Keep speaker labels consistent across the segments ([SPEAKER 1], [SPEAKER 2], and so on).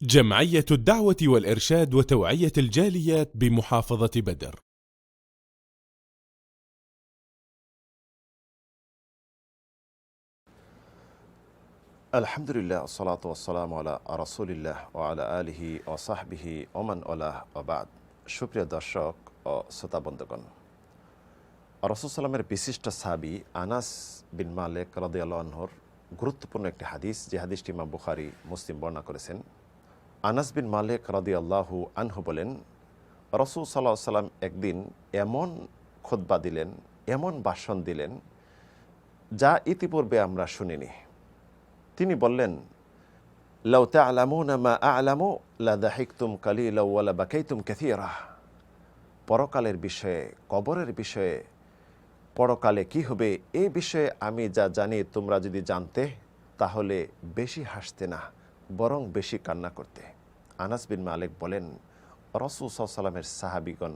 [SPEAKER 1] جمعية الدعوة والإرشاد وتوعية الجاليات بمحافظة بدر.
[SPEAKER 2] الحمد لله والصلاة والسلام على رسول الله وعلى آله وصحبه ومن والاه وبعد। সুপ্রিয় দর্শক ও শ্রোতা বন্ধুগণ, রাসূল সাল্লামের বিশিষ্ট সাহাবী আনাস বিন মালিক রাদিয়াল্লাহু আনহুর গুরুত্বপূর্ণ একটি হাদিস, যে হাদিসটি ইমাম বুখারী মুসলিম বর্ণনা করেছেন। আনাস বিন মালিক রাদিয়াল্লাহু আনহু বলেন, রাসূল সাল্লাল্লাহু আলাইহি ওয়াসাল্লাম একদিন এমন খুতবা দিলেন, এমন ভাষণ দিলেন, যা ইতিপূর্বে আমরা শুনিনি। তিনি বললেন, লাউ তা'লামুনা মা আ'লামু লাদাহিকতুম কালিলাও ওয়া লাবাকাইতুম কাসীরা। পরকালের বিষয়ে, কবরের বিষয়ে, পরকালে কি হবে এই বিষয়ে আমি যা জানি তোমরা যদি জানতে, তাহলে বেশি হাসতে না, বরং বেশি কান্না করতে। আনাস বিন মালিক বলেন, রাসূল সাল্লাল্লাহু আলাইহি ওয়াসাল্লামের সাহাবীগণ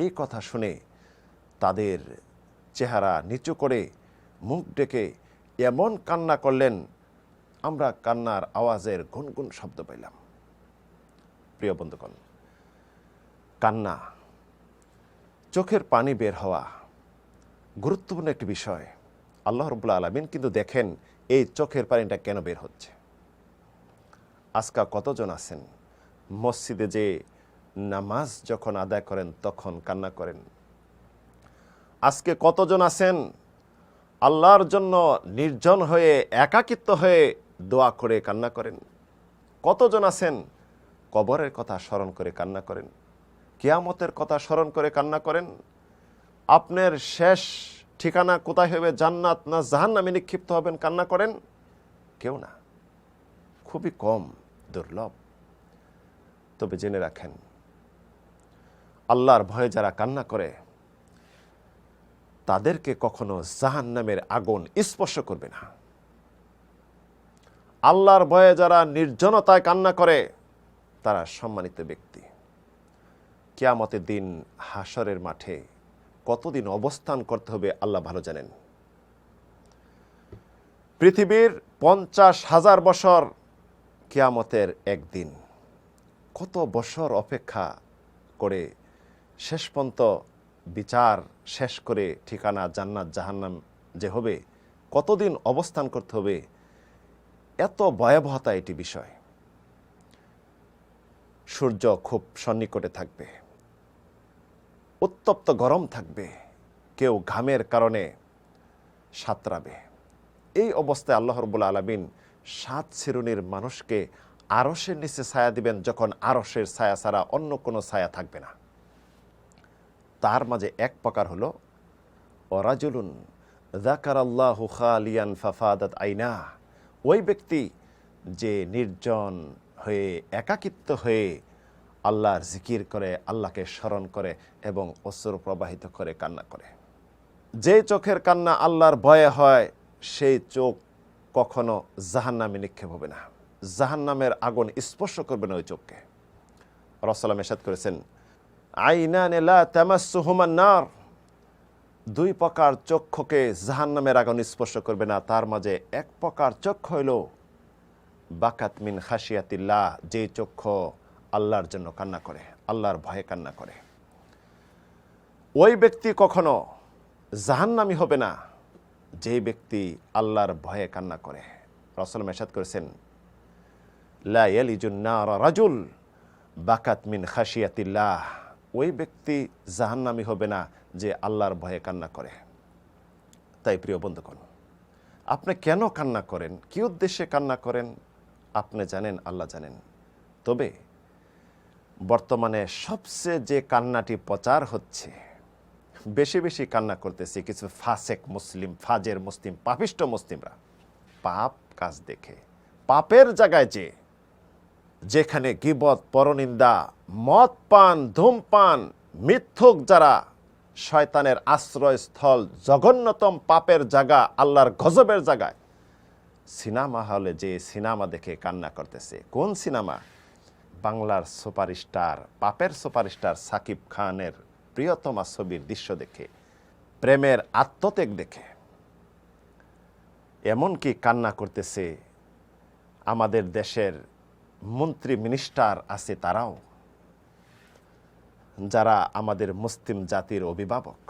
[SPEAKER 2] এই কথা শুনে তাদের চেহারা নিচু করে মুখ ডেকে এমন কান্না করলেন, আমরা কান্নার আওয়াজের গুনগুন শব্দ পাইলাম। প্রিয় বন্ধুগণ, কান্না, চোখের পানি বের হওয়া গুরুত্বপূর্ণ একটি বিষয়। আল্লাহ রাব্বুল আলামিন কিন্তু দেখেন এই চোখের পানিটা কেন বের হচ্ছে। আজকাল কতজন আছেন মসজিদে যে নামাজ যখন আদায় করেন তখন কান্না করেন? আজকে কতজন আছেন আল্লাহর জন্য নির্জন হয়ে একাকিত্ব হয়ে দোয়া করে কান্না করেন? কতজন আছেন কবরের কথা স্মরণ করে কান্না করেন, কিয়ামতের কথা স্মরণ করে কান্না করেন? আপনার শেষ ঠিকানা কোথায় হবে, জান্নাত না জাহান্নামে নিক্ষিপ্ত হবেন, কান্না করেন? কেউ না, খুবই কম, দুর্লভ। তবে জেনে রাখেন, আল্লাহর ভয়ে যারা কান্না করে তাদেরকে কখনো জাহান্নামের আগুন স্পর্শ করবে না। আল্লাহর ভয়ে যারা নির্জনতায় কান্না করে তারা সম্মানিত ব্যক্তি। কিয়ামতের দিন হাসরের মাঠে কতদিন অবস্থান করতে হবে আল্লাহ ভালো জানেন। পৃথিবীর 50,000 বছর কিয়ামতের একদিন। কত বছর অপেক্ষা করে শেষ পর্যন্ত বিচার শেষ করে ঠিকানা জান্নাত জাহান্নাম যে হবে, কতদিন অবস্থান করতে হবে, এত ভয়াবহতা এটি বিষয়। সূর্য খুব সন্নিকটে থাকবে, উত্তপ্ত গরম থাকবে, কেউ ঘামের কারণে সাঁতরাবে। এই অবস্থায় আল্লাহ রাব্বুল আলামিন 7 শ্রেণীর মানুষকে আরশের নিচে ছায়া দিবেন, যখন আরশের ছায়া ছাড়া অন্য কোনো ছায়া থাকবে না। তার মাঝে এক প্রকার হলো ওয়ারাজুলুন যাকারাল্লাহু খালিয়ান ফাফাদাত আইনা। ওই ব্যক্তি যে নির্জন হয়ে একাকিত্ব হয়ে আল্লাহর জিকির করে, আল্লাহকে স্মরণ করে এবং অশ্রু প্রবাহিত করে কান্না করে। যে চোখের কান্না আল্লাহর ভয়ে হয়, সেই চোখ কখনো জাহান্নামে নিক্ষেপ হবে না, জাহান্নামের আগুন স্পর্শ করবে না ওই চোখকে। রাসূলুল্লাহ সাল্লাল্লাহু আলাইহি ওয়াসাল্লাম ইরশাদ করেছেন, আইনান লা তামাসসুহুমান নার। 2 প্রকার চক্ষুকে জাহান্নামের আগুন স্পর্শ করবে না। তার মাঝে এক প্রকার চক্ষু হইল বাকাত মিন খাশিয়াতিল্লাহ, যে চক্ষু আল্লাহর জন্য কান্না করে, আল্লাহর ভয়ে কান্না করে। ওই ব্যক্তি কখনো জাহান্নামী হবে না যে ব্যক্তি আল্লাহর ভয়ে কান্না করে। রাসূল ইরশাদ করেছেন, লা ইয়ালিজুন নার রাজুল বাকাত মিন খাশিয়াতিল্লাহ। ওই ব্যক্তি জাহান্নামী হবে না যে আল্লাহর ভয়ে কান্না করে। তাই প্রিয় বন্ধুগণ, আপনি কেন কান্না করেন, কি উদ্দেশ্যে কান্না করেন, আপনি জানেন, আল্লাহ জানেন। তবে বর্তমানে সবচেয়ে যে কান্নাটি প্রচার হচ্ছে, বেশি বেশি কান্না করতেছে কিছু ফাসেক মুসলিম, ফাজের মুসলিম, পাপিষ্ট মুসলিমরা। পাপ কাজ দেখে, পাপের জায়গায় যেখানে গীবত, পরনিন্দা, মদ পান, ধূমপান, মিথ্যুক যারা, শয়তানের আশ্রয়স্থল, জঘন্যতম পাপের জায়গা, আল্লাহর গজবের জায়গায় সিনেমা হলে যে সিনেমা দেখে কান্না করতেছে। কোন সিনেমা? বাংলার সুপারস্টার, পাপের সুপারস্টার সাকিব খানের প্রিয়তমা ছবির দৃশ্য দেখে, প্রেমের আত্মত্যাগ দেখে। এমনকি কান্না করতেছে আমাদের দেশের মন্ত্রী মিনিস্টার আছে তারাও, যারা আমাদের মুসলিম জাতির অভিভাবক,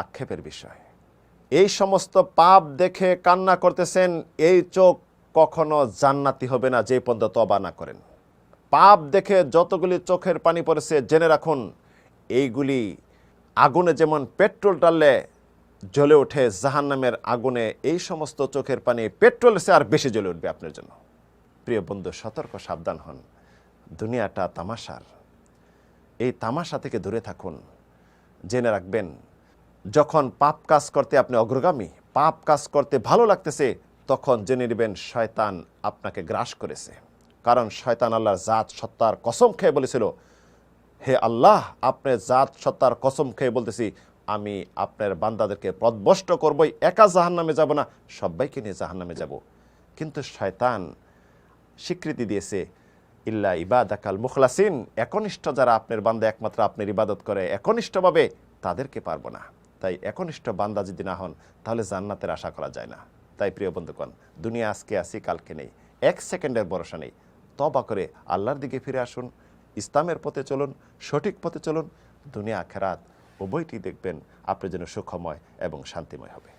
[SPEAKER 2] আক্ষেপের বিষয়। এই সমস্ত পাপ দেখে কান্না করতেছেন, এই চোখ কখনো জান্নাতি হবে না যে পর্যন্ত তওবা না করেন। পাপ দেখে যতগুলি চোখের পানি পড়েছে জেনে রাখুন, এইগুলি আগুনে যেমন পেট্রোল ডাললে জ্বলে ওঠে জাহান্নামের আগুনে, এই সমস্ত চোখের পানি পেট্রোলের চেয়ে আর বেশি জ্বলে উঠবে আপনার জন্য। প্রিয় বন্ধু, সতর্ক সাবধান হন। দুনিয়াটা তামাশার, এই তামাশা থেকে দূরে থাকুন। জেনে রাখবেন, যখন পাপ কাজ করতে আপনি অগ্রগামী, পাপ কাজ করতে ভালো লাগতেছে, তখন জেনে নেবেন শয়তান আপনাকে গ্রাস করেছে। কারণ শয়তান আল্লাহর জাত সত্তার কসম খেয়ে বলেছিল, হে আল্লাহ, আপনার জাত সত্তার কসম খেয়ে বলতেছি, আমি আপনার বান্দাদেরকে পথভ্রষ্ট করবই, একা জাহান্নামে যাব না, সবাইকে নিয়ে জাহান্নামে যাব। কিন্তু শয়তান স্বীকৃতি দিয়েছে, ইল্লা ইবাদাকাল মুখলাসিন, একনিষ্ঠ যারা আপনার বান্দা, একমাত্র আপনার ইবাদত করে একনিষ্ঠভাবে, তাদেরকে পারবো না। তাই একনিষ্ঠ বান্দা যদি না হন, তাহলে জান্নাতের আশা করা যায় না। তাই প্রিয় বন্ধুগণ, দুনিয়া আজকে আসি কালকে নেই, এক সেকেন্ডের ভরসা নেই। তওবা করে আল্লাহর দিকে ফিরে আসুন, ইসলামের পথে চলুন, সঠিক পথে চলুন। দুনিয়া আখিরাত উভয়টি দেখবেন আপনার জন্য সুখময় এবং শান্তিময় হবে।